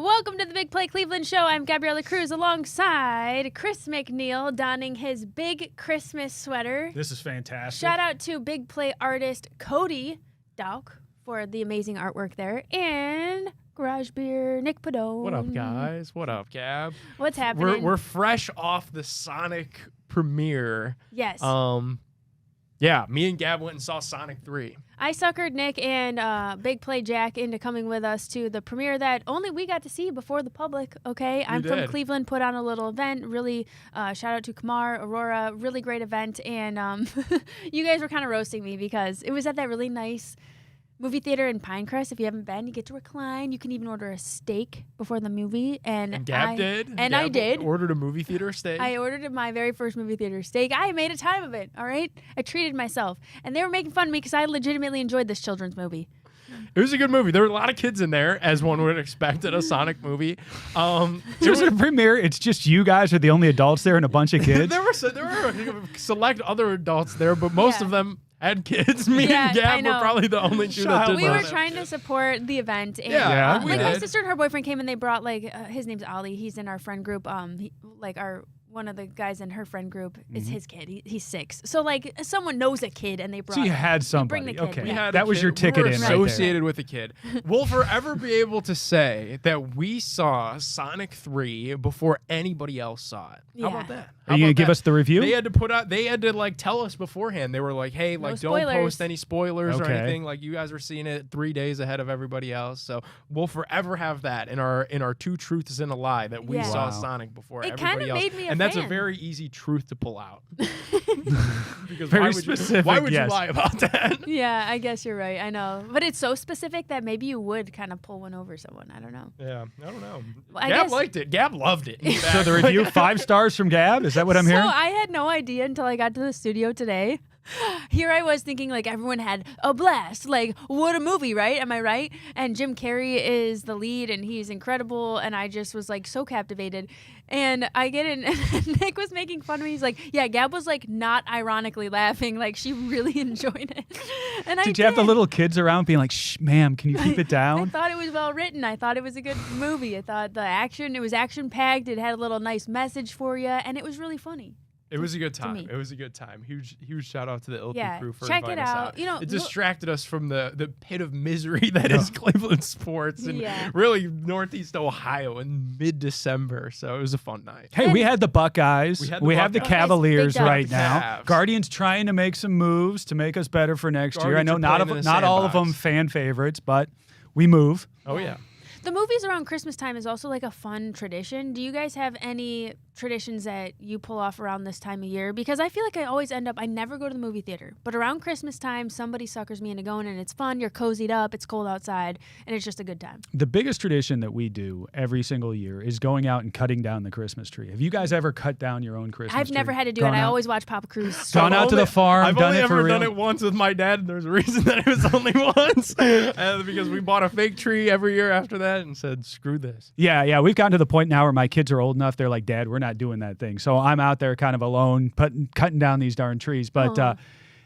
Welcome to the Big Play Cleveland Show. I'm Gabriella Cruz alongside Chris McNeil donning his big Christmas sweater. This is fantastic. Shout out to Big Play artist Cody Dauk for the amazing artwork there. And Garage Beer Nick Padone. What up, guys? What up, Gab? What's happening? We're fresh off the Sonic premiere. Yes. Yeah, me and Gab went and saw Sonic 3. I suckered Nick and Big Play Jack into coming with us to the premiere that only we got to see before the public, okay? I'm from Cleveland, put on a little event. Really, shout out to Kamar, Aurora, really great event. And you guys were kind of roasting me because it was at that really nice movie theater in Pinecrest. If you haven't been, you get to recline. You can even order a steak before the movie. And Gab did. And Gab I did. Ordered a movie theater steak. I ordered my very first movie theater steak. I made a time of it, all right? I treated myself. And they were making fun of me because I legitimately enjoyed this children's movie. It was a good movie. There were a lot of kids in there, as one would expect at a Sonic movie. It was a premiere. It's just you guys are the only adults there and a bunch of kids. there were select other adults there, but most of them had kids. Me and Gab were probably the only two that did. We were trying to support the event. And, my sister and her boyfriend came and they brought his name's Ollie. He's in our friend group. One of the guys in her friend group is his kid. He's 6. So someone knows a kid and they brought. So you had somebody. Bring the kid. Okay, that was your ticket in. Associated with a kid. We'll forever be able to say that we saw Sonic 3 before anybody else saw it. How about that? Are you gonna give us the review? They had to tell us beforehand. They were like, hey, don't post any spoilers or anything. Like, you guys were seeing it 3 days ahead of everybody else. So we'll forever have that in our two truths and a lie that we saw Sonic before everybody else. It kind of made me a fan. That's a very easy truth to pull out. Because very specific. Why would you lie about that? Yeah, I guess you're right. I know. But it's so specific that maybe you would kind of pull one over someone. I don't know. Yeah, I don't know. Well, Gab liked it. Gab loved it. So the review, 5 stars from Gab? Is that what I'm hearing? So I had no idea until I got to the studio today. Here I was thinking everyone had a blast. What a movie, right? Am I right? And Jim Carrey is the lead and he's incredible. And I just was so captivated. And I get in and Nick was making fun of me. He's like, yeah, Gab was not ironically laughing. She really enjoyed it. And did you have the little kids around being like, shh, ma'am, can you keep it down? I thought it was well written. I thought it was a good movie. I thought it was action packed. It had a little nice message for you. And it was really funny. It was a good time. It was a good time. Huge shout out to the Ilky crew for check inviting it us out. out. It distracted us from the pit of misery that is Cleveland sports and really Northeast Ohio in mid-December. So it was a fun night. Hey, we had the Buckeyes. We have the Cavaliers right now. Guardians trying to make some moves to make us better for next year. I know not all of them fan favorites, but we move. Oh, yeah. The movies around Christmas time is also a fun tradition. Do you guys have any traditions that you pull off around this time of year? Because I feel I always I never go to the movie theater. But around Christmas time, somebody suckers me into going, and it's fun. You're cozied up. It's cold outside, and it's just a good time. The biggest tradition that we do every single year is going out and cutting down the Christmas tree. Have you guys ever cut down your own Christmas tree? I've never had to do it. I always watch Papa Cruz. Gone out to the farm, I've done only it for ever real. done it once with my dad, and there's a reason that it was only once. Because we bought a fake tree every year after that and said, screw this. Yeah. We've gotten to the point now where my kids are old enough. They're like, Dad, we're not doing that thing. So I'm out there kind of alone, cutting down these darn trees. But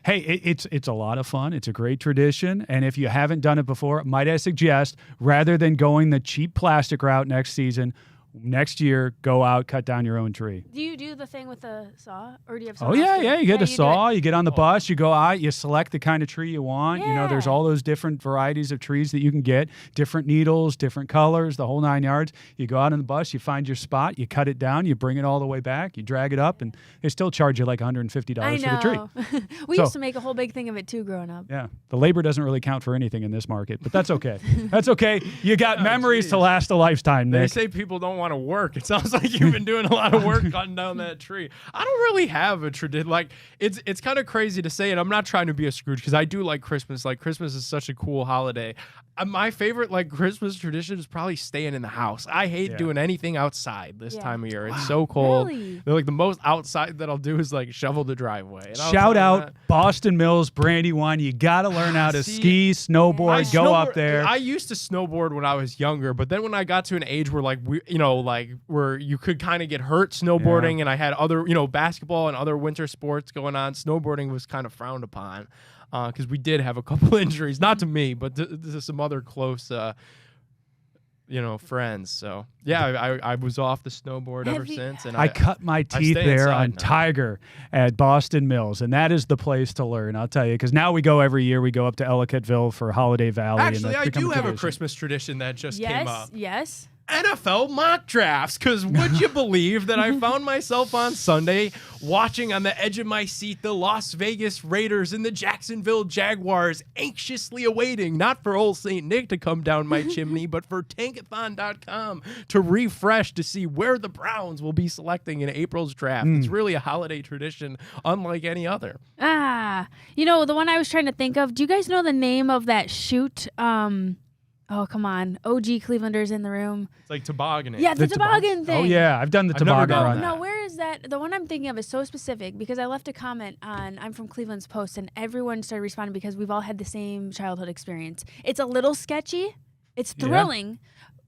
hey, it's a lot of fun. It's a great tradition. And if you haven't done it before, might I suggest, rather than going the cheap plastic route next year, go out, cut down your own tree. Do you do the thing with the saw? Or do you have Oh, yeah. You get a saw. You get on the bus. You go out. You select the kind of tree you want. Yeah. There's all those different varieties of trees that you can get. Different needles, different colors, the whole 9 yards. You go out on the bus. You find your spot. You cut it down. You bring it all the way back. You drag it up. And they still charge you $150 for the tree. We used to make a whole big thing of it, too, growing up. Yeah. The labor doesn't really count for anything in this market. But that's okay. That's okay. You got memories to last a lifetime, Nick. They say people don't want to work. It sounds like you've been doing a lot of work cutting down that tree. I don't really have a tradition. It's kind of crazy to say, and I'm not trying to be a Scrooge because I do like Christmas. Christmas is such a cool holiday. My favorite Christmas tradition is probably staying in the house. I hate doing anything outside this time of year. It's so cold. Really? They're the most outside that I'll do is shovel the driveway. And shout out Boston Mills Brandywine. You got to learn how to ski, snowboard, go up there. I used to snowboard when I was younger, but then when I got to an age where where you could kind of get hurt snowboarding, and I had other basketball and other winter sports going on, snowboarding was kind of frowned upon. Because we did have a couple injuries, not to me, but to some other close friends. So yeah, I was off the snowboard ever since, and I cut my teeth there on now. Tiger at Boston Mills, and that is the place to learn. I'll tell you, because now we go every year. We go up to Ellicottville for Holiday Valley. Actually, and I do have a tradition. Christmas tradition that just came up. Yes. NFL mock drafts, because would you believe that I found myself on Sunday watching on the edge of my seat the Las Vegas Raiders and the Jacksonville Jaguars anxiously awaiting, not for old St. Nick to come down my chimney, but for tankathon.com to refresh to see where the Browns will be selecting in April's draft. It's really a holiday tradition unlike any other. The one I was trying to think of, do you guys know the name of that chute? Oh, come on. OG Clevelanders in the room. It's like tobogganing. Yeah, the toboggan thing. Oh, yeah. I've done the toboggan run. No, where is that? The one I'm thinking of is so specific because I left a comment on I'm from Cleveland's Post, and everyone started responding because we've all had the same childhood experience. It's a little sketchy. It's thrilling.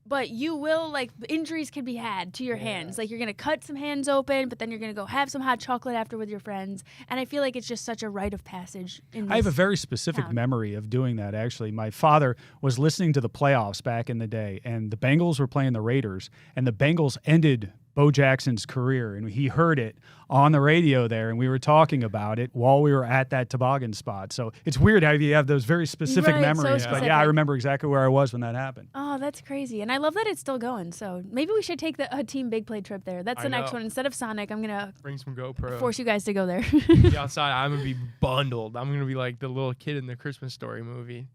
But you will, injuries can be had to your hands. Like, you're going to cut some hands open, but then you're going to go have some hot chocolate after with your friends. And I feel like it's just such a rite of passage in this I have a very specific memory of doing that, actually. My father was listening to the playoffs back in the day, and the Bengals were playing the Raiders, and the Bengals ended Bo Jackson's career, and he heard it on the radio there, and we were talking about it while we were at that toboggan spot. So it's weird how you have those very specific memories. So but yeah, I remember exactly where I was when that happened. Oh, that's crazy. And I love that it's still going. So maybe we should take a team big play trip there. That's the next one. Instead of Sonic, I'm going to bring some GoPro. Force you guys to go there. Be outside. I'm going to be bundled. I'm going to be like the little kid in the Christmas Story movie.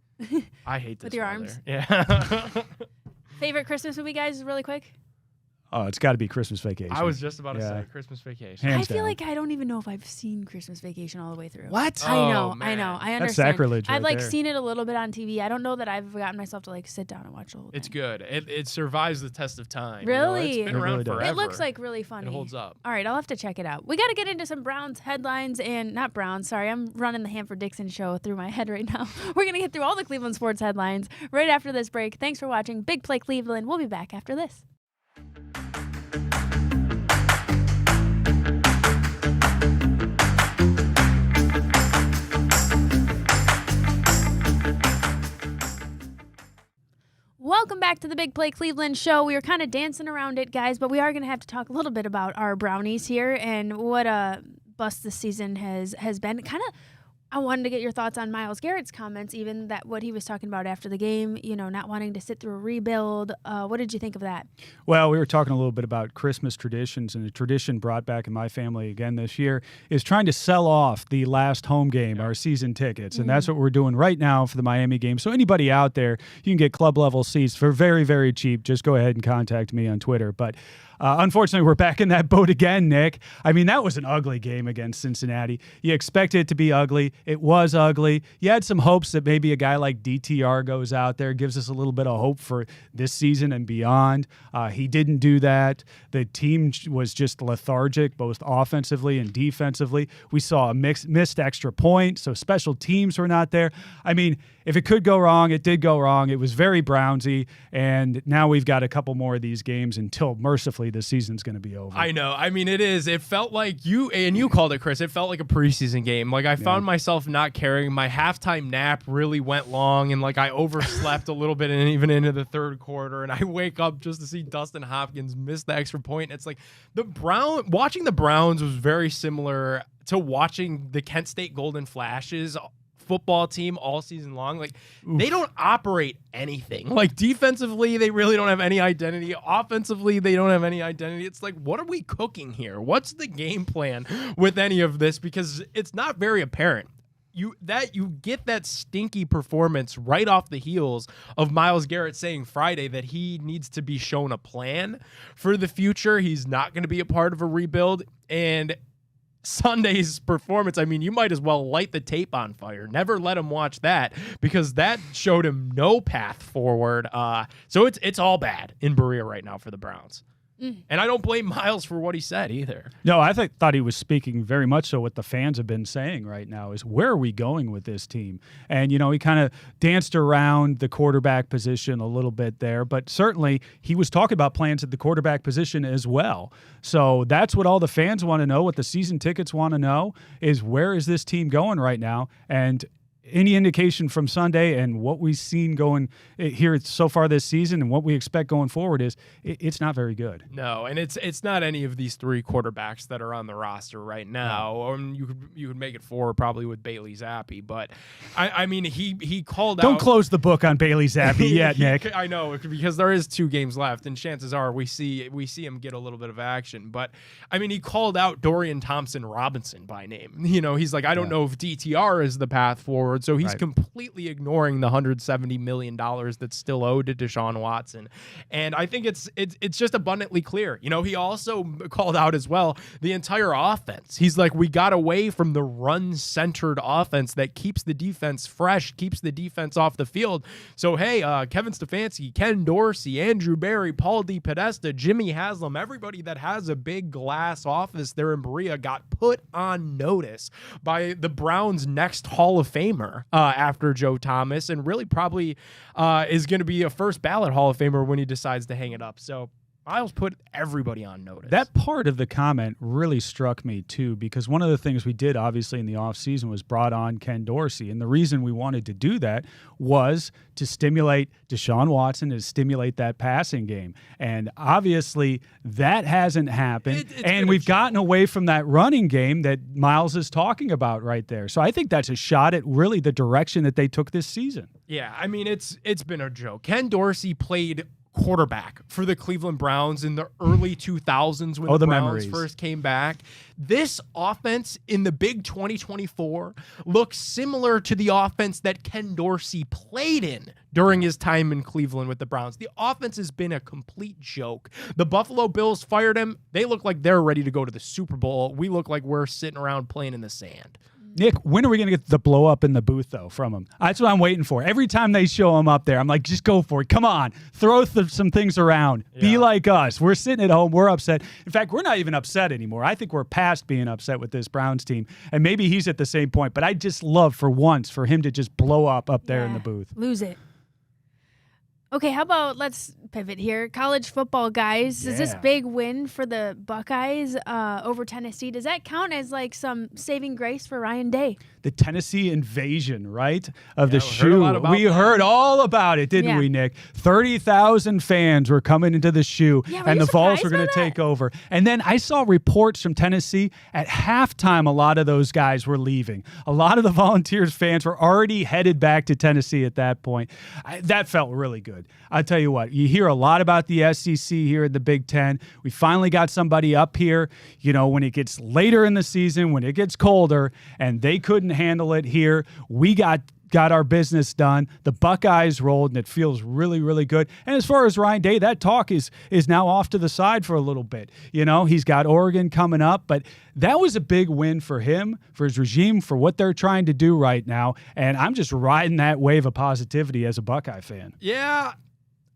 I hate this. With your arms. Yeah. Favorite Christmas movie, guys, really quick? Oh, it's got to be Christmas Vacation. I was just about to say Christmas Vacation. Hands I feel down. like I don't even know if I've seen Christmas Vacation all the way through. What? I know. Oh, man. I understand. That's sacrilege I've right there. seen it a little bit on TV. I don't know that I've gotten myself to sit down and watch the whole thing. It's good. It survives the test of time. Really? It's been It around really does. forever. It looks like really funny. It holds up. All right, I'll have to check it out. We got to get into some Browns headlines and not Browns. Sorry, I'm running the Hanford-Dixon show through my head right now. We're going to get through all the Cleveland sports headlines right after this break. Thanks for watching Big Play Cleveland. We'll be back after this. Welcome back to the Big Play Cleveland show. We were kind of dancing around it, guys, but we are going to have to talk a little bit about our Brownies here and what a bust this season has been. I wanted to get your thoughts on Myles Garrett's comments, even that what he was talking about after the game, not wanting to sit through a rebuild. What did you think of that? Well, we were talking a little bit about Christmas traditions, and the tradition brought back in my family again this year is trying to sell off the last home game, our season tickets, and that's what we're doing right now for the Miami game. So anybody out there, you can get club-level seats for very, very cheap. Just go ahead and contact me on Twitter. But unfortunately, we're back in that boat again, Nick. I mean, that was an ugly game against Cincinnati. You expected it to be ugly. It was ugly. You had some hopes that maybe a guy like DTR goes out there, gives us a little bit of hope for this season and beyond. He didn't do that. The team was just lethargic, both offensively and defensively. We saw a missed extra point, so special teams were not there. I mean, if it could go wrong, it did go wrong. It was very Brownsy, and now we've got a couple more of these games until, mercifully, the season's going to be over. I know. I mean, it is. It felt like you called it, Chris. It felt like a preseason game. Like, I found myself not caring. My halftime nap really went long, and, I overslept a little bit and even into the third quarter, and I wake up just to see Dustin Hopkins miss the extra point. It's like watching the Browns was very similar to watching the Kent State Golden Flashes football team all season long. They don't operate anything. Defensively, they really don't have any identity. Offensively, they don't have any identity. It's like, what are we cooking here? What's the game plan with any of this? Because it's not very apparent. You get that stinky performance right off the heels of Myles Garrett saying Friday that he needs to be shown a plan for the future. He's not going to be a part of a rebuild. And Sunday's performance, I mean, you might as well light the tape on fire. Never let him watch that, because that showed him no path forward. So it's all bad in Berea right now for the Browns. And I don't blame Myles for what he said either. No, I thought he was speaking very much so what the fans have been saying right now is, where are we going with this team? And, he kind of danced around the quarterback position a little bit there, but certainly he was talking about plans at the quarterback position as well. So that's what all the fans want to know, what the season tickets want to know is, where is this team going right now? And any indication from Sunday and what we've seen going here so far this season and what we expect going forward is it's not very good. No, and it's not any of these 3 quarterbacks that are on the roster right now. Or you could make it 4 probably with Bailey Zappi, but I mean he called out. Don't close the book on Bailey Zappi yet, Nick. I know, because there is 2 games left, and chances are we see him get a little bit of action. But I mean, he called out Dorian Thompson-Robinson by name. You know, he's like, I don't know if DTR is the path forward. So he's completely ignoring the $170 million that's still owed to Deshaun Watson. And I think it's just abundantly clear. You know, he also called out as well the entire offense. He's like, we got away from the run-centered offense that keeps the defense fresh, keeps the defense off the field. So, hey, Kevin Stefanski, Ken Dorsey, Andrew Berry, Paul DePodesta, Jimmy Haslam, everybody that has a big glass office there in Berea got put on notice by the Browns' next Hall of Famer after Joe Thomas, and really probably is going to be a first ballot Hall of Famer when he decides to hang it up. So Miles put everybody on notice. That part of the comment really struck me too, because one of the things we did obviously in the offseason was brought on Ken Dorsey. And the reason we wanted to do that was to stimulate Deshaun Watson, to stimulate that passing game. And obviously that hasn't happened. And we've gotten away from that running game that Miles is talking about right there. So I think that's a shot at really the direction that they took this season. Yeah, I mean, it's been a joke. Ken Dorsey played quarterback for the Cleveland Browns in the early 2000s when the Browns first came back. This offense in the big 2024 looks similar to the offense that Ken Dorsey played in during his time in Cleveland with the Browns. The offense has been a complete joke. The Buffalo Bills fired him. They look like they're ready to go to the Super Bowl. We look like we're sitting around playing in the sand. Nick, when are we going to get the blow up in the booth, though, from him? That's what I'm waiting for. Every time they show him up there, I'm like, just go for it. Come on. Throw some things around. Yeah. Be like us. We're sitting at home. We're upset. In fact, we're not even upset anymore. I think we're past being upset with this Browns team. And maybe he's at the same point. But I'd just love for once for him to just blow up there in the booth. Lose it. Okay, how about let's pivot here. College football, guys. Is this big win for the Buckeyes over Tennessee? Does that count as like some saving grace for Ryan Day? The Tennessee invasion, right, of the shoe. We heard all about it, didn't we, Nick? 30,000 fans were coming into the shoe, and the Vols were going to take over. And then I saw reports from Tennessee at halftime. A lot of those guys were leaving. A lot of the Volunteers fans were already headed back to Tennessee at that point. That felt really good. I'll tell you what, you hear a lot about the SEC here at the Big Ten. We finally got somebody up here, you know, when it gets later in the season, when it gets colder, and they couldn't handle it here. We got our business done. The Buckeyes rolled, and it feels really, really good. And as far as Ryan Day, that talk is now off to the side for a little bit. You know, he's got Oregon coming up, but that was a big win for him, for his regime, for what they're trying to do right now. And I'm just riding that wave of positivity as a Buckeye fan. Yeah.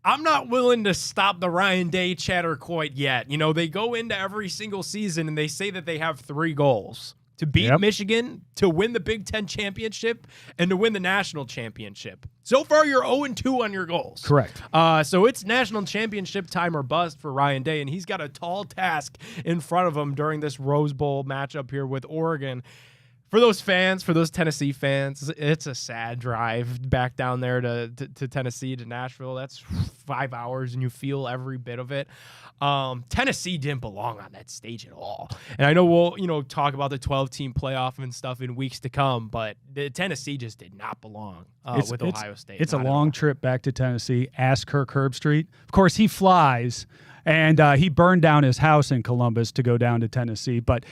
I'm not willing to stop the Ryan Day chatter quite yet. You know, they go into every single season and they say that they have 3 goals: to beat Michigan, to win the Big Ten championship, and to win the national championship. So far, you're 0-2 on your goals. Correct. So it's national championship time or bust for Ryan Day, and he's got a tall task in front of him during this Rose Bowl matchup here with Oregon. For those fans, for those Tennessee fans, it's a sad drive back down there to Tennessee, to Nashville. That's 5 hours, and you feel every bit of it. Tennessee didn't belong on that stage at all. And I know we'll talk about the 12-team playoff and stuff in weeks to come, but Tennessee just did not belong with Ohio State. It's a long trip back to Tennessee. Ask Kirk Herbstreit. Of course, he flies, and he burned down his house in Columbus to go down to Tennessee, but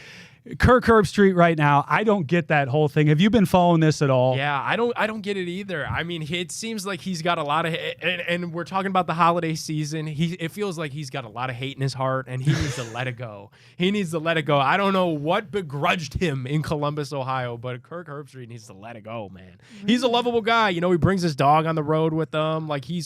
Kirk Herbstreit right now, I don't get that whole thing. Have you been following this at all? Yeah, I don't get it either. I mean, it seems like he's got a lot of and we're talking about the holiday season. It feels like he's got a lot of hate in his heart, and he needs to let it go. He needs to let it go. I don't know what begrudged him in Columbus, Ohio, but Kirk Herbstreit needs to let it go, man. He's a lovable guy. You know, he brings his dog on the road with him. Like he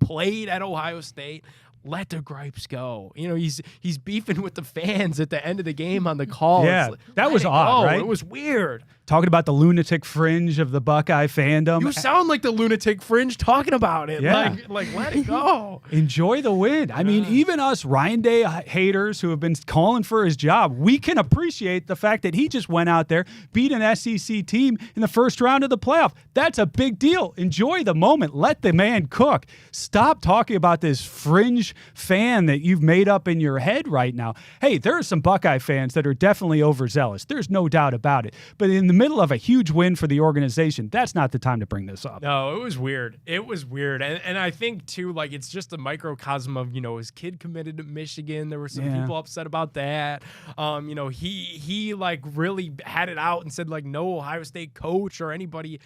played at Ohio State. Let the gripes go. You know, he's beefing with the fans at the end of the game on the call. Yeah, that was odd, right? It was weird. talking about the lunatic fringe of the Buckeye fandom. You sound like the lunatic fringe talking about it. Yeah. Like let it go. Enjoy the win. I mean, even us Ryan Day haters who have been calling for his job, we can appreciate the fact that he just went out there, beat an SEC team in the first round of the playoff. That's a big deal. Enjoy the moment. Let the man cook. Stop talking about this fringe fan that you've made up in your head right now. Hey, there are some Buckeye fans that are definitely overzealous. There's no doubt about it. But in the middle of a huge win for the organization, that's not the time to bring this up. No, it was weird. It was weird. And I think, too, like, it's just a microcosm of, his kid committed to Michigan. There were some people upset about that. He like, really had it out and said, like, no Ohio State coach or anybody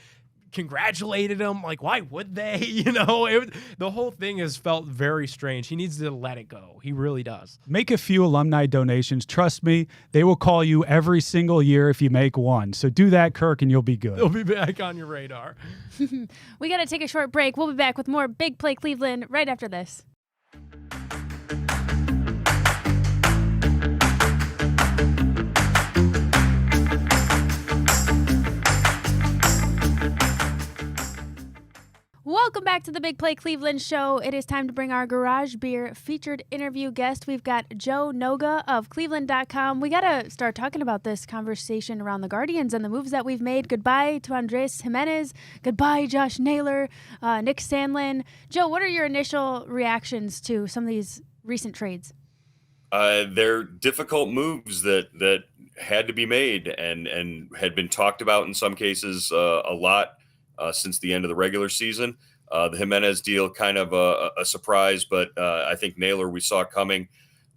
congratulated him. Like, why would they? The whole thing has felt very strange. He needs to let it go. He really does. Make a few alumni donations. Trust me, they will call you every single year if you make one. So do that, Kirk, and you'll be good. They'll be back on your radar. We got to take a short break. We'll be back with more Big Play Cleveland right after this. Welcome back to the Big Play Cleveland Show. It is time to bring our Garage Beer featured interview guest. We've got Joe Noga of Cleveland.com. We got to start talking about this conversation around the Guardians and the moves that we've made. Goodbye to Andres Jimenez. Goodbye, Josh Naylor, Nick Sandlin. Joe, what are your initial reactions to some of these recent trades? They're difficult moves that had to be made and had been talked about in some cases a lot. Since the end of the regular season. The Jimenez deal, kind of a surprise, but I think Naylor we saw coming.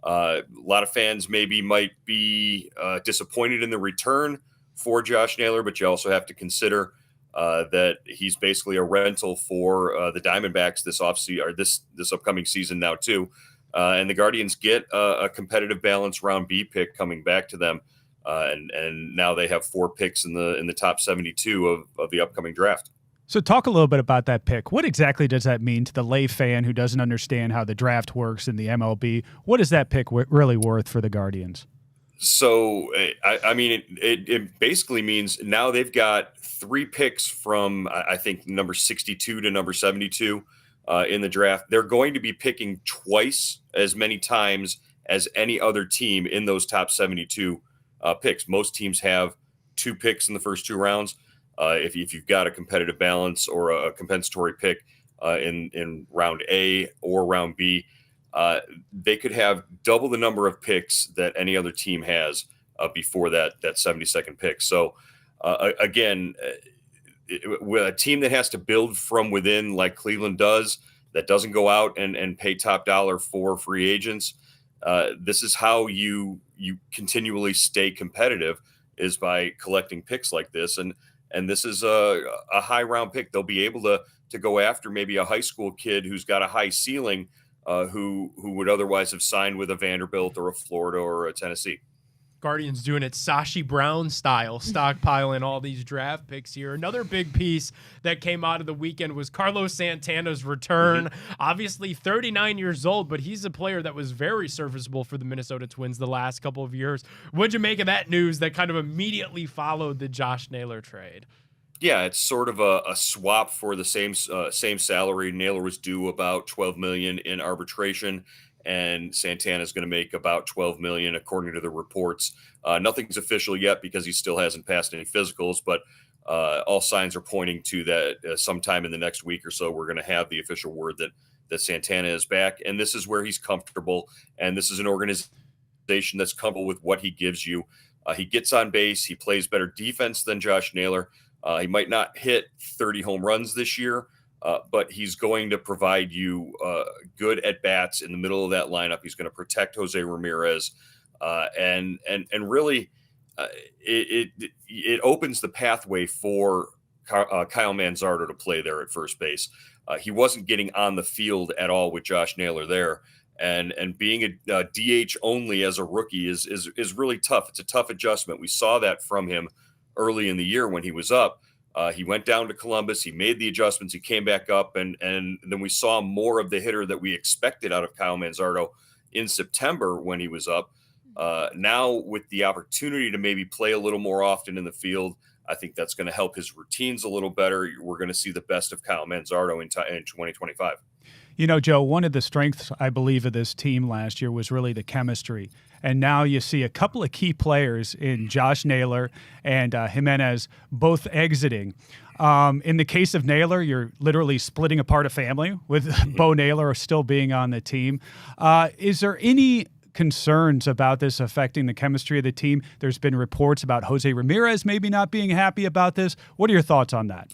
A lot of fans maybe might be disappointed in the return for Josh Naylor, but you also have to consider that he's basically a rental for the Diamondbacks this offseason or this upcoming season now too. And the Guardians get a competitive balance round B pick coming back to them. And now they have 4 picks in the top 72 of the upcoming draft. So talk a little bit about that pick. What exactly does that mean to the lay fan who doesn't understand how the draft works in the MLB? What is that pick really worth for the Guardians? So, I mean, it basically means now they've got 3 picks from, I think, number 62 to number 72 in the draft. They're going to be picking twice as many times as any other team in those top 72 picks. Most teams have 2 picks in the first 2 rounds. If you've got a competitive balance or a compensatory pick in round A or round B, they could have double the number of picks that any other team has before that 72nd pick. So again, with a team that has to build from within like Cleveland does, that doesn't go out and pay top dollar for free agents, this is how you continually stay competitive, is by collecting picks like this. And this is a high round pick. They'll be able to go after maybe a high school kid who's got a high ceiling, who would otherwise have signed with a Vanderbilt or a Florida or a Tennessee. Guardians doing it Sashi Brown style, stockpiling all these draft picks here. Another big piece that came out of the weekend was Carlos Santana's return. Obviously 39 years old, but he's a player that was very serviceable for the Minnesota Twins the last couple of years. What'd you make of that news that kind of immediately followed the Josh Naylor trade? Yeah, it's sort of a swap for the same salary. Naylor was due about $12 million in arbitration, and Santana is going to make about $12 million according to the reports. Nothing's official yet because he still hasn't passed any physicals, but all signs are pointing to that sometime in the next week or so we're going to have the official word that Santana is back, and this is where he's comfortable, and this is an organization that's comfortable with what he gives you. He gets on base. He plays better defense than Josh Naylor. He might not hit 30 home runs this year, but he's going to provide you good at-bats in the middle of that lineup. He's going to protect Jose Ramirez, and really it opens the pathway for Kyle Manzardo to play there at first base. He wasn't getting on the field at all with Josh Naylor there, and being a DH only as a rookie is really tough. It's a tough adjustment. We saw that from him early in the year when he was up. He went down to Columbus. He made the adjustments. He came back up, and then we saw more of the hitter that we expected out of Kyle Manzardo in September when he was up. Now with the opportunity to maybe play a little more often in the field, I think that's going to help his routines a little better. We're going to see the best of Kyle Manzardo in 2025. You know, Joe, one of the strengths, I believe, of this team last year was really the chemistry. And now you see a couple of key players in Josh Naylor and Jimenez both exiting. In the case of Naylor, you're literally splitting apart a family with Bo Naylor still being on the team. Is there any concerns about this affecting the chemistry of the team? There's been reports about Jose Ramirez maybe not being happy about this. What are your thoughts on that?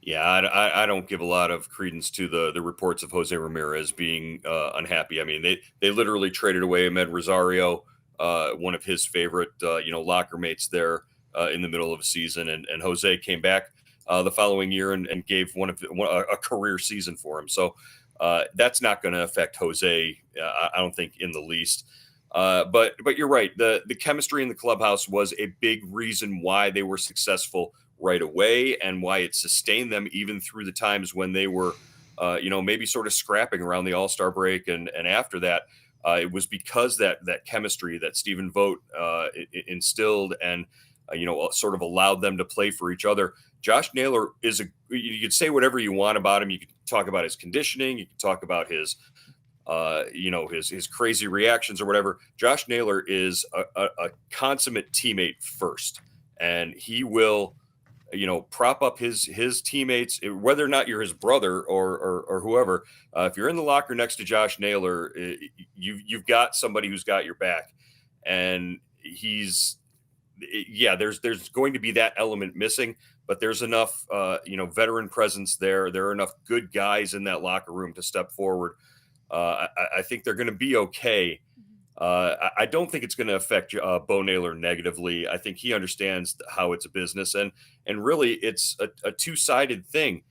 Yeah, I don't give a lot of credence to the reports of Jose Ramirez being unhappy. I mean, they literally traded away Ahmed Rosario, one of his favorite locker mates there in the middle of a season, and Jose came back the following year and gave a career season for him. So that's not going to affect Jose, I don't think, in the least. But you're right. The chemistry in the clubhouse was a big reason why they were successful right away and why it sustained them even through the times when they were, maybe sort of scrapping around the All-Star break. And after that, it was because that chemistry that Stephen Vogt instilled and, sort of allowed them to play for each other. Josh Naylor you could say whatever you want about him. You could talk about his conditioning. You could talk about his crazy reactions or whatever. Josh Naylor is a consummate teammate first, and he will, prop up his teammates, whether or not you're his brother or whoever. If you're in the locker next to Josh Naylor, you've got somebody who's got your back, and there's going to be that element missing, but there's enough, veteran presence there. There are enough good guys in that locker room to step forward. I think they're going to be okay. I don't think it's going to affect Bo Naylor negatively. I think he understands how it's a business, and really it's a two-sided thing.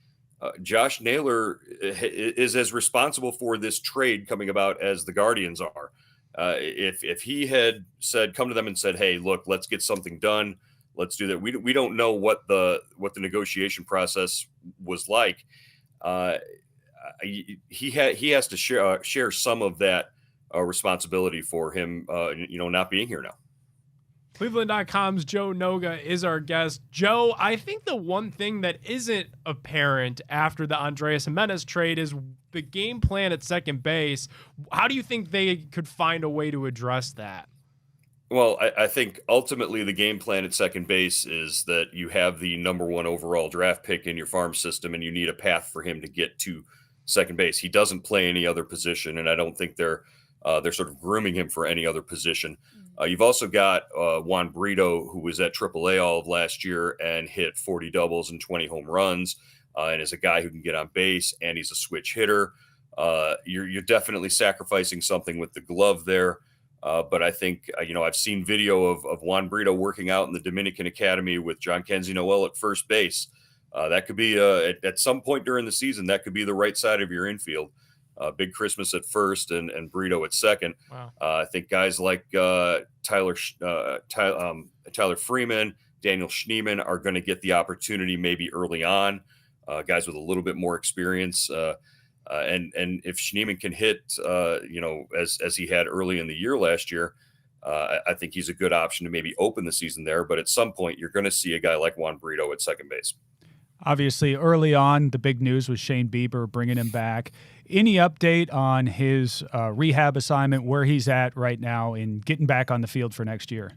Josh Naylor is as responsible for this trade coming about as the Guardians are. If he had come to them and said, "Hey, look, let's get something done. Let's do that." We don't know what the negotiation process was like. He has to share some of that responsibility for him, not being here now. Cleveland.com's Joe Noga is our guest. Joe, I think the one thing that isn't apparent after the Andreas Jimenez trade is the game plan at second base. How do you think they could find a way to address that? Well, I think ultimately the game plan at second base is that you have the number 1 overall draft pick in your farm system, and you need a path for him to get to second base. He doesn't play any other position, and I don't think they're sort of grooming him for any other position. You've also got Juan Brito, who was at AAA all of last year and hit 40 doubles and 20 home runs, and is a guy who can get on base, and he's a switch hitter. You're definitely sacrificing something with the glove there. But I think, I've seen video of Juan Brito working out in the Dominican Academy with John Kenzie Noel at first base. That could be at some point during the season, that could be the right side of your infield. Big Christmas at first and Brito at second. Wow. I think guys like Tyler Freeman, Daniel Schneemann are going to get the opportunity maybe early on. Guys with a little bit more experience. And if Schneemann can hit, as he had early in the year last year, I think he's a good option to maybe open the season there. But at some point, you're going to see a guy like Juan Brito at second base. Obviously, early on, the big news was Shane Bieber bringing him back. Any update on his rehab assignment, where he's at right now in getting back on the field for next year?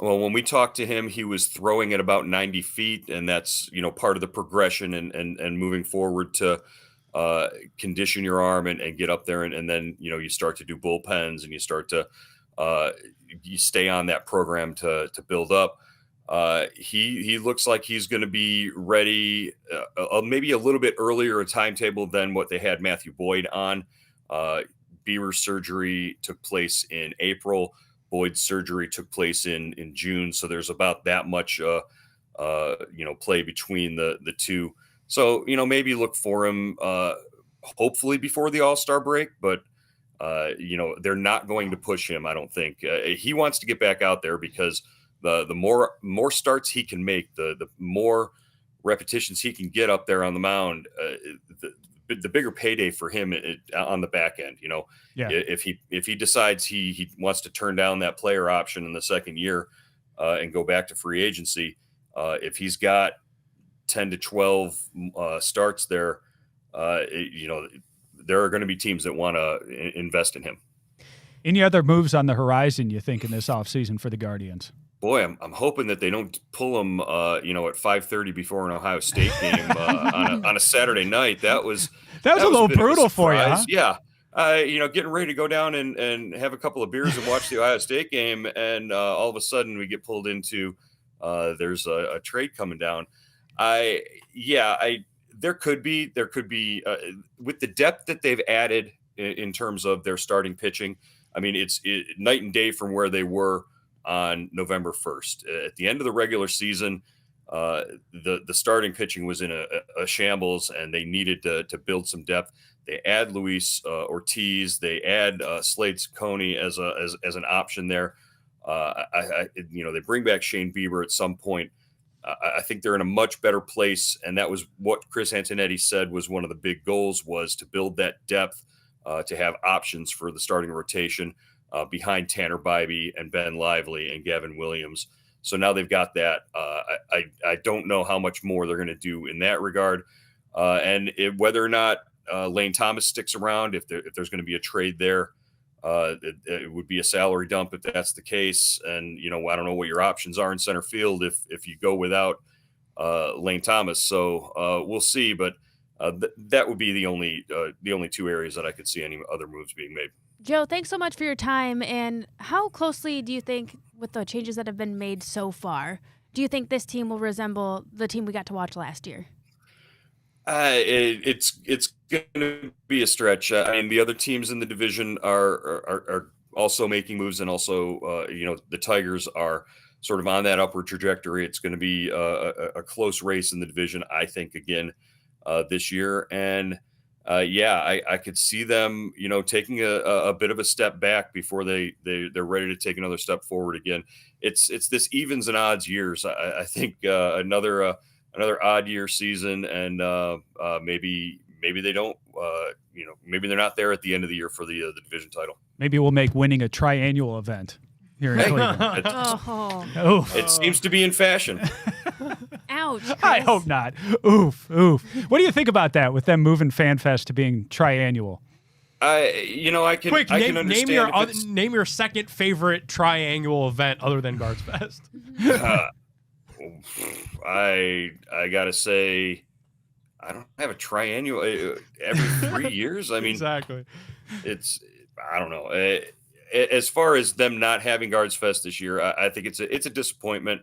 Well, when we talked to him, he was throwing at about 90 feet, and that's, part of the progression and moving forward to condition your arm and get up there. And then, you start to do bullpens and you start to you stay on that program to build up. He looks like he's going to be ready maybe a little bit earlier a timetable than what they had Matthew Boyd on. Bieber's surgery took place in April. Boyd's surgery took place in June. So there's about that much, play between the two. So, maybe look for him hopefully before the All-Star break, but, they're not going to push him, I don't think. He wants to get back out there because the more starts he can make, the more repetitions he can get up there on the mound, the bigger payday for him on the back end. Yeah. If he decides he wants to turn down that player option in the second year and go back to free agency, If he's got 10 to 12 starts there, there are going to be teams that want to invest in him. Any other moves on the horizon you think in this offseason for the Guardians? Boy, I'm hoping that they don't pull him, at 5:30 before an Ohio State game on a Saturday night. That was a little brutal for you, huh? Yeah. Getting ready to go down and have a couple of beers and watch the Ohio State game, and all of a sudden we get pulled into there's a trade coming down. There could be with the depth that they've added in terms of their starting pitching. I mean, it's night and day from where they were on November 1st. At the end of the regular season, the starting pitching was in a shambles, and they needed to build some depth. They add Luis Ortiz. They add Slade Ciccone as an option there. They bring back Shane Bieber at some point. I think they're in a much better place, and that was what Chris Antonetti said was one of the big goals, was to build that depth, to have options for the starting rotation behind Tanner Bybee and Ben Lively and Gavin Williams. So now they've got that. I don't know how much more they're going to do in that regard, whether or not Lane Thomas sticks around, if there's going to be a trade there. It would be a salary dump if that's the case. And, I don't know what your options are in center field if you go without Lane Thomas. So we'll see. But that would be the only two areas that I could see any other moves being made. Joe, thanks so much for your time. And how closely do you think, with the changes that have been made so far, do you think this team will resemble the team we got to watch last year? It's going to be a stretch. I mean, the other teams in the division are also making moves, and also, the Tigers are sort of on that upward trajectory. It's going to be a close race in the division, I think, again this year. And I could see them, taking a bit of a step back before they're ready to take another step forward again. It's this evens and odds years. I think another odd year season, and maybe they don't. Maybe they're not there at the end of the year for the division title. Maybe we'll make winning a triannual event here in Cleveland. It seems to be in fashion. Ouch. Chris. I hope not. Oof. What do you think about that, with them moving FanFest to being triannual? I can. Quick, I can understand name your second favorite triannual event other than Guards Fest. I gotta say, I don't have a triannual every 3 years. I mean, exactly. I don't know. As far as them not having Guards Fest this year, I think it's a disappointment.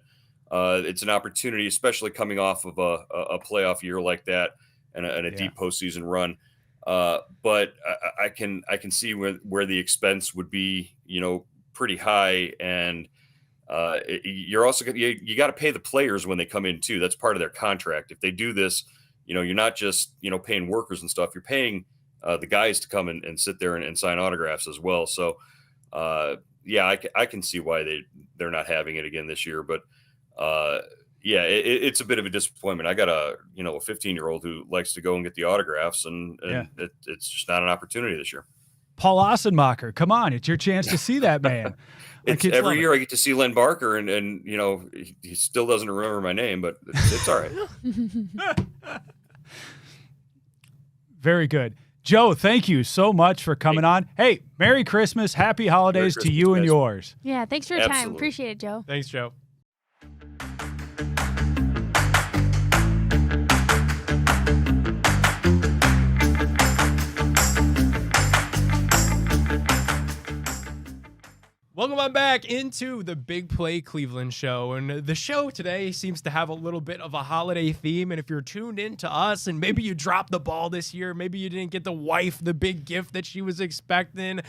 It's an opportunity, especially coming off of a playoff year like that and a deep postseason run. But I can see where the expense would be, pretty high, and you're also you got to pay the players when they come in too. That's part of their contract. If they do this, you're not just paying workers and stuff. You're paying the guys to come and sit there and sign autographs as well. So I can see why they're not having it again this year. But it's a bit of a disappointment. I got a 15-year-old who likes to go and get the autographs, and it's just not an opportunity this year. Paul Ossenmacher, come on, it's your chance to see that man. It's every year I get to see Len Barker, and he still doesn't remember my name, but it's all right. Very good. Joe, thank you so much for coming on. Hey, Merry Christmas, Happy Holidays to you and yours. Yeah, thanks for your time. Absolutely. Appreciate it, Joe. Thanks, Joe. Welcome on back into the Big Play Cleveland Show. And the show today seems to have a little bit of a holiday theme. And if you're tuned in to us and maybe you dropped the ball this year, maybe you didn't get the wife the big gift that she was expecting,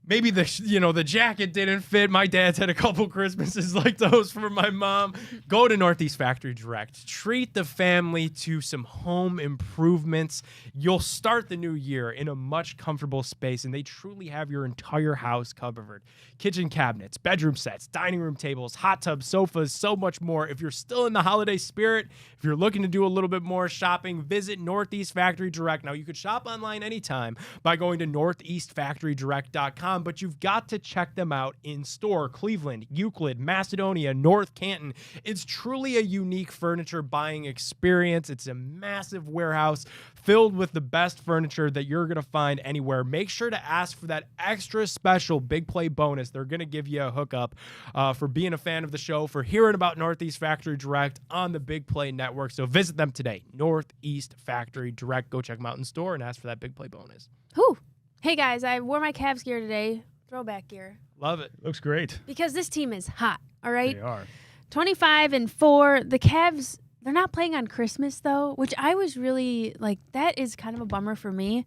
maybe the jacket didn't fit. My dad's had a couple Christmases like those for my mom. Go to Northeast Factory Direct. Treat the family to some home improvements. You'll start the new year in a much comfortable space, and they truly have your entire house covered. Kitchen cabinets, bedroom sets, dining room tables, hot tubs, sofas, so much more. If you're still in the holiday spirit, if you're looking to do a little bit more shopping, visit Northeast Factory Direct. Now, you could shop online anytime by going to northeastfactorydirect.com. BigPlayCleShow.com, but you've got to check them out in store. Cleveland, Euclid, Macedonia, North Canton. It's truly a unique furniture buying experience. It's a massive warehouse filled with the best furniture that you're going to find anywhere. Make sure to ask for that extra special Big Play bonus. They're going to give you a hookup for being a fan of the show, for hearing about Northeast Factory Direct on the Big Play Network. So visit them today, Northeast Factory Direct. Go check them out in store and ask for that Big Play bonus. Whew. Hey, guys, I wore my Cavs gear today. Throwback gear. Love it. Looks great. Because this team is hot, all right? They are. 25-4. The Cavs, they're not playing on Christmas, though, which I was really, like, that is kind of a bummer for me.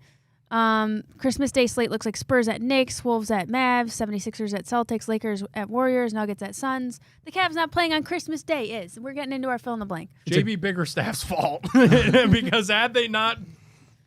Christmas Day slate looks like Spurs at Knicks, Wolves at Mavs, 76ers at Celtics, Lakers at Warriors, Nuggets at Suns. The Cavs not playing on Christmas Day is. We're getting into our fill in the blank. JB Biggerstaff's fault. Because had they not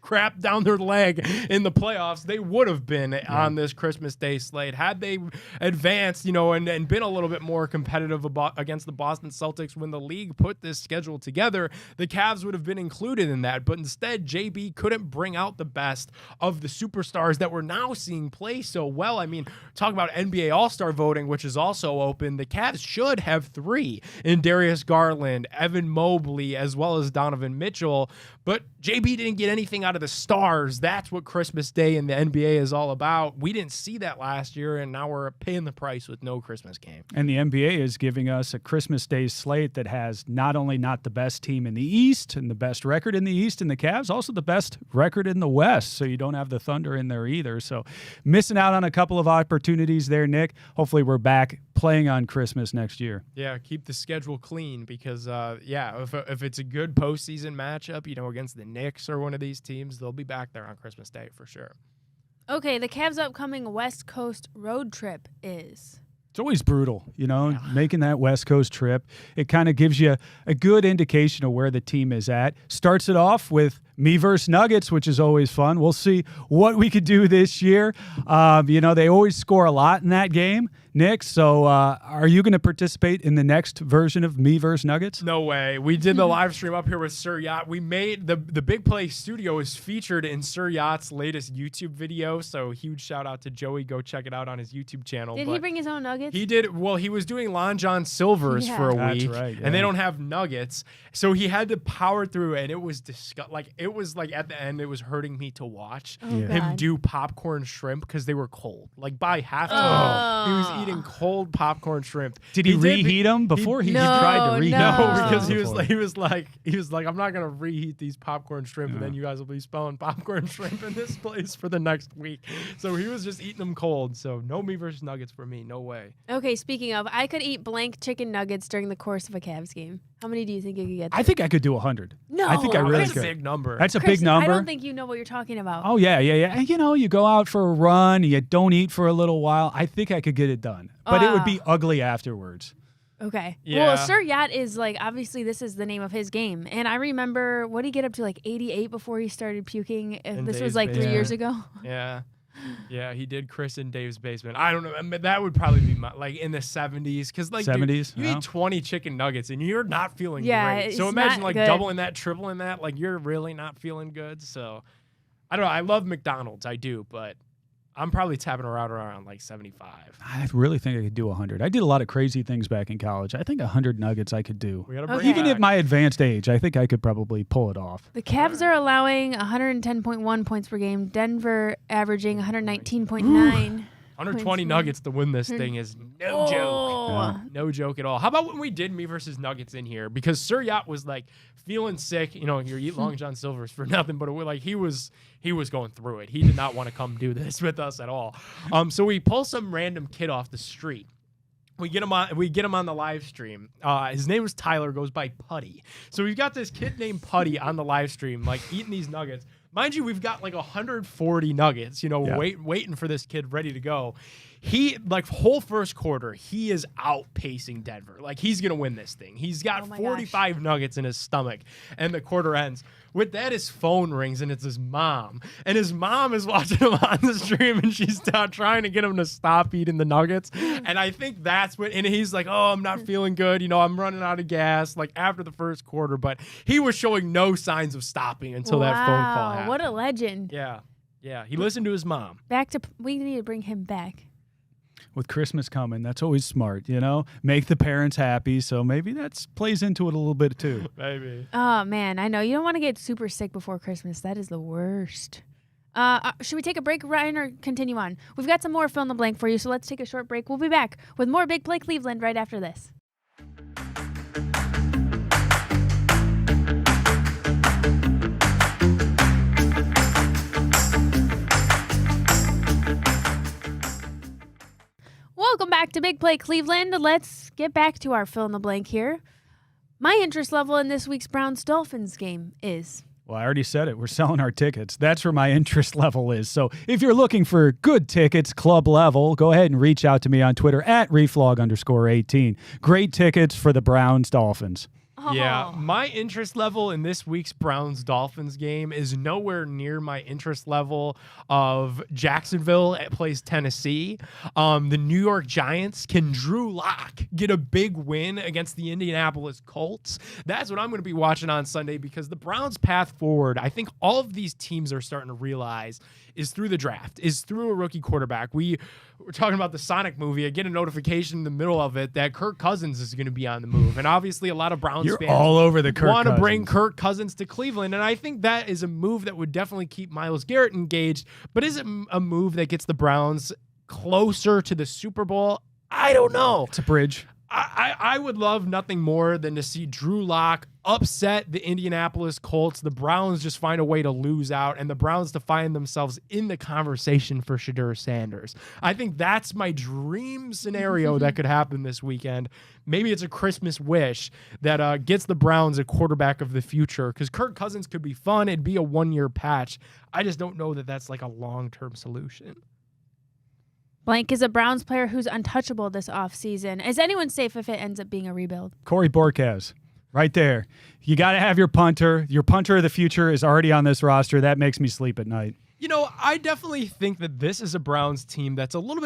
crap down their leg in the playoffs, they would have been on this Christmas Day slate. Had they advanced, and been a little bit more competitive against the Boston Celtics when the league put this schedule together, the Cavs would have been included in that. But instead, JB couldn't bring out the best of the superstars that we're now seeing play so well. I mean, talk about NBA All-Star voting, which is also open. The Cavs should have 3 in Darius Garland, Evan Mobley, as well as Donovan Mitchell. But JB didn't get anything out of the stars. That's what Christmas Day in the NBA is all about. We didn't see that last year, and now we're paying the price with no Christmas game. And the NBA is giving us a Christmas Day slate that has not only not the best team in the East and the best record in the East in the Cavs, also the best record in the West, so you don't have the Thunder in there either. So missing out on a couple of opportunities there, Nick. Hopefully we're back playing on Christmas next year. Yeah, keep the schedule clean because, if it's a good postseason matchup, against the Knicks or one of these teams, they'll be back there on Christmas Day for sure. Okay, the Cavs' upcoming West Coast road trip is... It's always brutal, making that West Coast trip. It kind of gives you a good indication of where the team is at. Starts it off with me versus Nuggets, which is always fun. We'll see what we could do this year. They always score a lot in that game, Nick. So are you going to participate in the next version of me versus Nuggets? No way. We did the live stream up here with Sir Yacht. We made the Big Play studio is featured in Sir Yacht's latest YouTube video. So huge shout out to Joey. Go check it out on his YouTube channel. Did he bring his own nuggets? He did. Well, he was doing Lon John Silvers for a week. That's right, yeah. And they don't have nuggets. So he had to power through it. And it was it was like at the end, it was hurting me to watch him do popcorn shrimp because they were cold. Like by halftime, he was eating cold popcorn shrimp. Did he reheat them before he tried to reheat them? No, because he was like, I'm not gonna reheat these popcorn shrimp, and then you guys will be spelling popcorn shrimp in this place for the next week. So he was just eating them cold. So no me versus Nuggets for me. No way. Okay, speaking of, I could eat blank chicken nuggets during the course of a Cavs game. How many do you think you could get? I think I could do 100. No, I think I really That's could. a big number. That's a Chris, big number. I don't think you know what you're talking about. Oh, yeah. And, you go out for a run, you don't eat for a little while. I think I could get it done. But it would be ugly afterwards. Okay. Yeah. Well, Sir Yacht is obviously this is the name of his game. And I remember, what did he get up to, 88 before he started puking? This was 3 years ago. Yeah. Yeah, he did Chris in Dave's basement. I don't know. I mean, that would probably be in the 70s. Because, 70s, dude, you eat 20 chicken nuggets and you're not feeling Yeah, great. So it's imagine, not good. doubling that, tripling that. You're really not feeling good. So, I don't know. I love McDonald's. I do. But I'm probably tapping around 75. I really think I could do 100. I did a lot of crazy things back in college. I think 100 nuggets I could do. We gotta bring Even it at back. my advanced age, I think I could probably pull it off. The Cavs are allowing 110.1 points per game. Denver averaging 119.9. 120 nuggets to win this thing is no joke. Oh. No joke at all. How about when we did me versus Nuggets in here? Because Sir Yacht was feeling sick. You eat Long John Silver's for nothing, but he was going through it. He did not want to come do this with us at all. So we pull some random kid off the street. We get him on the live stream. His name was Tyler, goes by Putty. So we've got this kid named Putty on the live stream, eating these nuggets. Mind you, we've got 140 nuggets, waiting for this kid ready to go. He, whole first quarter, he is outpacing Denver. He's going to win this thing. He's got 45 nuggets in his stomach, and the quarter ends. With that, his phone rings, and it's his mom. And his mom is watching him on the stream, and she's trying to get him to stop eating the nuggets. And I think that's what, and he's like, oh, I'm not feeling good. I'm running out of gas, after the first quarter. But he was showing no signs of stopping until that phone call happened. What a legend. Yeah. Yeah, he listened to his mom. We need to bring him back. With Christmas coming, that's always smart, Make the parents happy, so maybe that plays into it a little bit too. Maybe. Oh, man, I know. You don't want to get super sick before Christmas. That is the worst. Should we take a break, Ryan, or continue on? We've got some more fill in the blank for you, so let's take a short break. We'll be back with more Big Play Cleveland right after this. Welcome back to Big Play Cleveland. Let's get back to our fill in the blank here. My interest level in this week's Browns-Dolphins game is... Well, I already said it. We're selling our tickets. That's where my interest level is. So if you're looking for good tickets, club level, go ahead and reach out to me on Twitter at reflog_18. Great tickets for the Browns-Dolphins. Yeah, my interest level in this week's Browns-Dolphins game is nowhere near my interest level of Jacksonville plays Tennessee. The New York Giants, can Drew Lock get a big win against the Indianapolis Colts? That's what I'm going to be watching on Sunday, because the Browns' path forward, I think all of these teams are starting to realize, is through the draft, is through a rookie quarterback. We're talking about the Sonic movie. I get a notification in the middle of it that Kirk Cousins is going to be on the move. And obviously a lot of Browns fans all over the Kirk want to bring Kirk Cousins to Cleveland. And I think that is a move that would definitely keep Myles Garrett engaged. But is it a move that gets the Browns closer to the Super Bowl? I don't know. It's a bridge. I would love nothing more than to see Drew Lock upset the Indianapolis Colts, the Browns just find a way to lose out, and the Browns to find themselves in the conversation for Shadur Sanders. I think that's my dream scenario that could happen this weekend. Maybe it's a Christmas wish that gets the Browns a quarterback of the future, because Kirk Cousins could be fun. It'd be a one-year patch. I just don't know that that's like a long-term solution. Blank is a Browns player who's untouchable this offseason. Is anyone safe if it ends up being a rebuild? Corey Borquez, right there. You got to have your punter. Your punter of the future is already on this roster. That makes me sleep at night. You know, I definitely think that this is a Browns team that's a little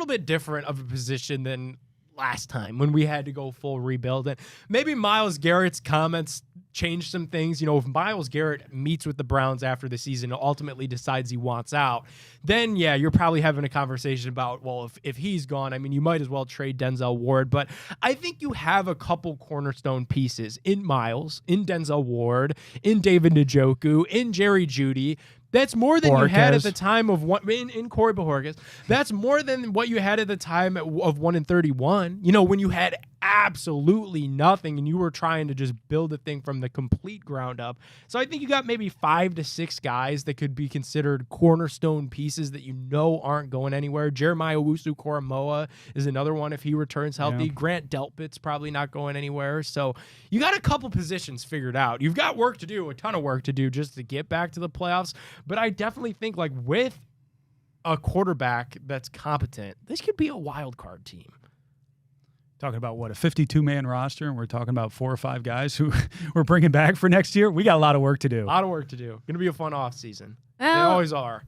bit different of a position than last time when we had to go full rebuild. And maybe Myles Garrett's comments change some things. You know, if Myles Garrett meets with the Browns after the season and ultimately decides he wants out, then yeah, you're probably having a conversation about, well, if he's gone, I mean, you might as well trade Denzel Ward. But I think you have a couple cornerstone pieces in Myles, in Denzel Ward, in David Njoku, in Jerry Jeudy. That's more than you had at the time of one in Corey Bojorquez. That's more than what you had at the time of 1-31. You know, when you had absolutely nothing and you were trying to just build a thing from the complete ground up. So I think you got maybe 5 to 6 guys that could be considered cornerstone pieces that you know aren't going anywhere. Jeremiah Owusu-Koramoah is another one if he returns healthy. Yeah. Grant Delpit's probably not going anywhere. So you got a couple positions figured out. You've got work to do, a ton of work to do just to get back to the playoffs. But I definitely think, like, with a quarterback that's competent, this could be a wild card team. Talking about, what, a 52-man roster, and we're talking about 4 or 5 guys who we're bringing back for next year? We got a lot of work to do. A lot of work to do. Going to be a fun offseason. They always are.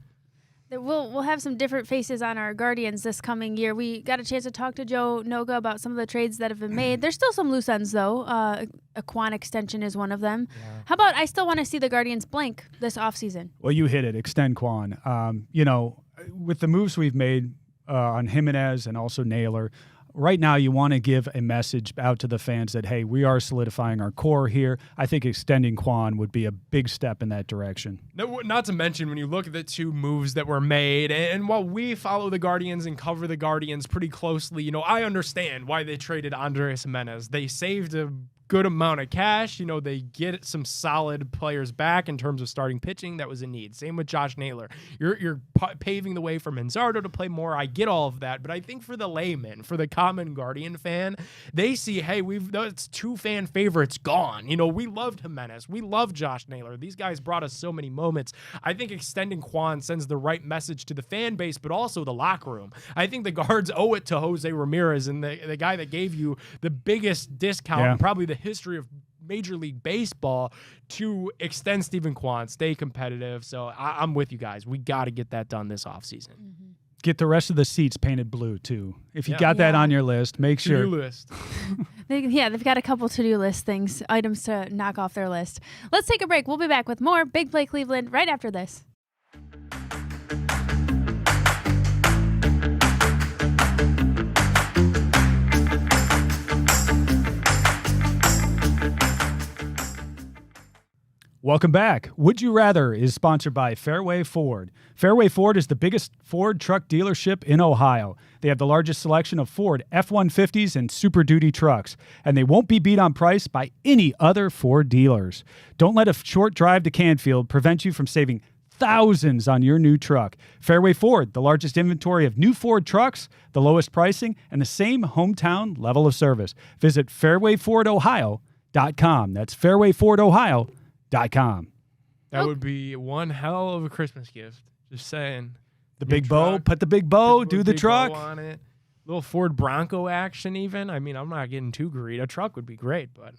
We'll have some different faces on our Guardians this coming year. We got a chance to talk to Joe Noga about some of the trades that have been made. There's still some loose ends, though. A Quan extension is one of them. Yeah. How about I still want to see the Guardians blank this offseason? Well, you hit it. Extend Quan. You know, with the moves we've made on Jimenez and also Naylor, right now you want to give a message out to the fans that, hey, we are solidifying our core here. I think extending Quan would be a big step in that direction. Not to mention, when you look at the 2 moves that were made, and while we follow the Guardians and cover the Guardians pretty closely, you know, I understand why they traded Andres Jimenez. They saved a good amount of cash. You know, they get some solid players back in terms of starting pitching. That was a need. Same with Josh Naylor. You're paving the way for Manzardo to play more. I get all of that, but I think for the layman, for the common Guardian fan, they see, hey, that's 2 fan favorites gone. You know, we loved Jimenez. We loved Josh Naylor. These guys brought us so many moments. I think extending Quan sends the right message to the fan base, but also the locker room. I think the Guards owe it to Jose Ramirez, and the guy that gave you the biggest discount in probably the history of Major League Baseball, to extend Stephen Quan, stay competitive. So I'm with you guys. We got to get that done this offseason. Mm-hmm. Get the rest of the seats painted blue, too. If you got that on your list, make sure. To-do list. They've got a couple to-do list things, items to knock off their list. Let's take a break. We'll be back with more Big Play Cleveland right after this. Welcome back. Would You Rather is sponsored by Fairway Ford. Fairway Ford is the biggest Ford truck dealership in Ohio. They have the largest selection of Ford F-150s and Super Duty trucks, and they won't be beat on price by any other Ford dealers. Don't let a short drive to Canfield prevent you from saving thousands on your new truck. Fairway Ford, the largest inventory of new Ford trucks, the lowest pricing, and the same hometown level of service. Visit fairwayfordohio.com. That's fairwayfordohio.com. That would be one hell of a Christmas gift. Just saying. The big bow, put the big bow, do the truck. On it. Little Ford Bronco action even. I mean, I'm not getting too greedy. A truck would be great, but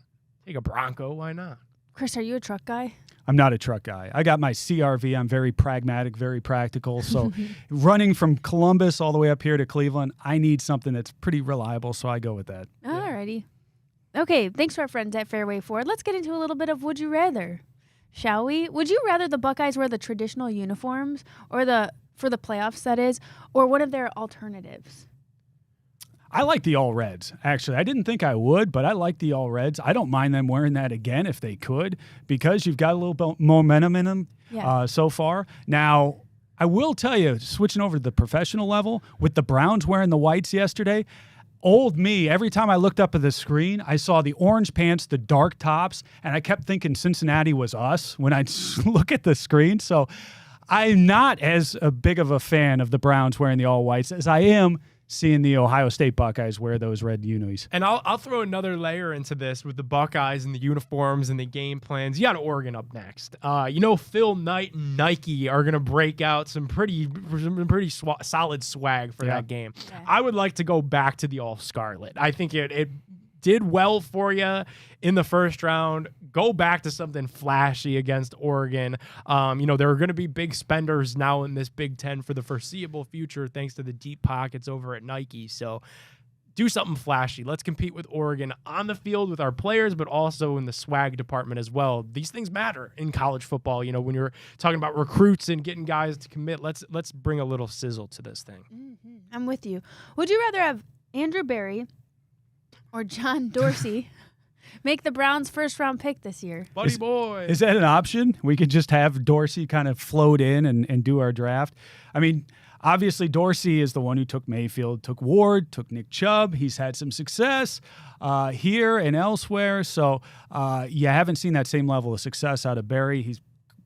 take a Bronco, why not? Chris, are you a truck guy? I'm not a truck guy. I got my CRV. I'm very pragmatic, very practical. So running from Columbus all the way up here to Cleveland, I need something that's pretty reliable, so I go with that. All righty. Okay, thanks to our friends at Fairway Ford. Let's get into a little bit of Would You Rather, shall we? Would you rather the Buckeyes wear the traditional uniforms, or for the playoffs, that is, or one of their alternatives? I like the All Reds, actually. I didn't think I would, but I like the All Reds. I don't mind them wearing that again if they could, because you've got a little bit momentum in them so far. Now, I will tell you, switching over to the professional level, with the Browns wearing the whites yesterday, old me, every time I looked up at the screen, I saw the orange pants, the dark tops, and I kept thinking Cincinnati was us when I'd look at the screen. So I'm not as big of a fan of the Browns wearing the all whites as I am seeing the Ohio State Buckeyes wear those red unis. And I'll throw another layer into this with the Buckeyes and the uniforms and the game plans. You got Oregon up next. Phil Knight and Nike are going to break out some pretty solid swag for that game. Yeah. I would like to go back to the all scarlet. I think it did well for you in the first round. Go back to something flashy against Oregon. There are going to be big spenders now in this Big Ten for the foreseeable future, thanks to the deep pockets over at Nike. So do something flashy. Let's compete with Oregon on the field with our players, but also in the swag department as well. These things matter in college football. When you're talking about recruits and getting guys to commit, let's bring a little sizzle to this thing. Mm-hmm. I'm with you. Would you rather have Andrew Berry or John Dorsey make the Browns' first-round pick this year? Buddy boy. Is that an option? We could just have Dorsey kind of float in and do our draft. I mean, obviously Dorsey is the one who took Mayfield, took Ward, took Nick Chubb. He's had some success here and elsewhere. So you haven't seen that same level of success out of Berry. He's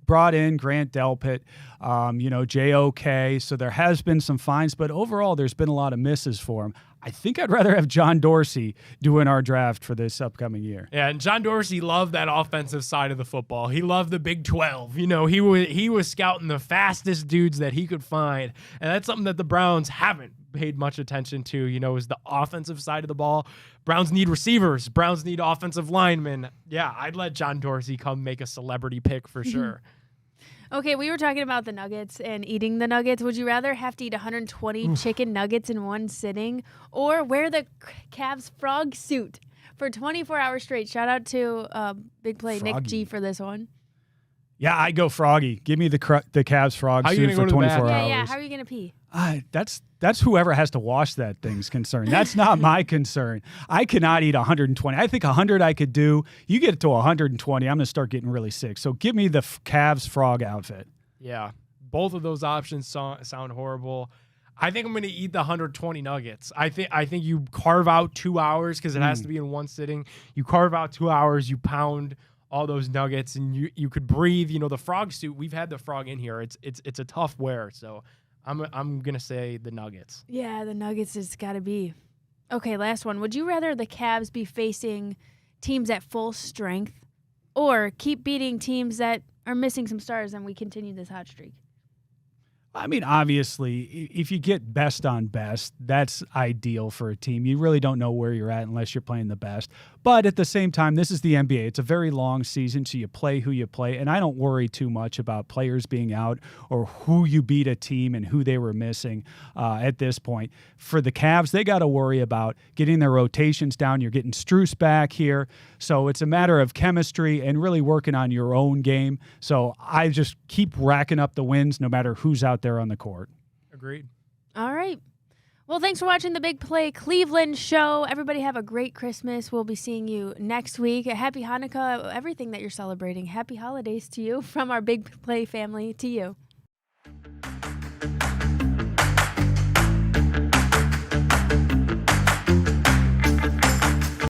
brought in Grant Delpit, JOK. So there has been some finds, but overall there's been a lot of misses for him. I think I'd rather have John Dorsey doing our draft for this upcoming year. Yeah, and John Dorsey loved that offensive side of the football. He loved the Big 12. He was scouting the fastest dudes that he could find, and that's something that the Browns haven't paid much attention to, is the offensive side of the ball. Browns need receivers. Browns need offensive linemen. Yeah, I'd let John Dorsey come make a celebrity pick for sure. Okay, we were talking about the nuggets and eating the nuggets. Would you rather have to eat 120 chicken nuggets in one sitting, or wear the Cavs frog suit for 24 hours straight? Shout out to Big Play Froggy. Nick G for this one. Yeah, I go Froggy. Give me the Cavs frog suit for 24 hours. Yeah, how are you going to pee? That's whoever has to wash that thing's concern. That's not my concern. I cannot eat 120. I think 100 I could do. You get it to 120, I'm going to start getting really sick. So give me the Cavs frog outfit. Yeah, both of those options sound horrible. I think I'm going to eat the 120 nuggets. I think you carve out 2 hours because it has to be in one sitting. You carve out 2 hours, you pound all those nuggets, and you could breathe. The frog suit, we've had the frog in here. It's a tough wear, so I'm gonna say the nuggets. Yeah, the nuggets has got to be. Okay, last one. Would you rather the Cavs be facing teams at full strength, or keep beating teams that are missing some stars and we continue this hot streak? I mean, obviously, if you get best on best, that's ideal for a team. You really don't know where you're at unless you're playing the best. But at the same time, this is the NBA. It's a very long season, so you play who you play. And I don't worry too much about players being out or who you beat a team and who they were missing at this point. For the Cavs, they got to worry about getting their rotations down. You're getting Strus back here. So it's a matter of chemistry and really working on your own game. So I just keep racking up the wins no matter who's out there on the court. Agreed. All right. Well, thanks for watching the Big Play Cleveland show. Everybody have a great Christmas. We'll be seeing you next week. Happy Hanukkah, everything that you're celebrating. Happy holidays to you from our Big Play family to you.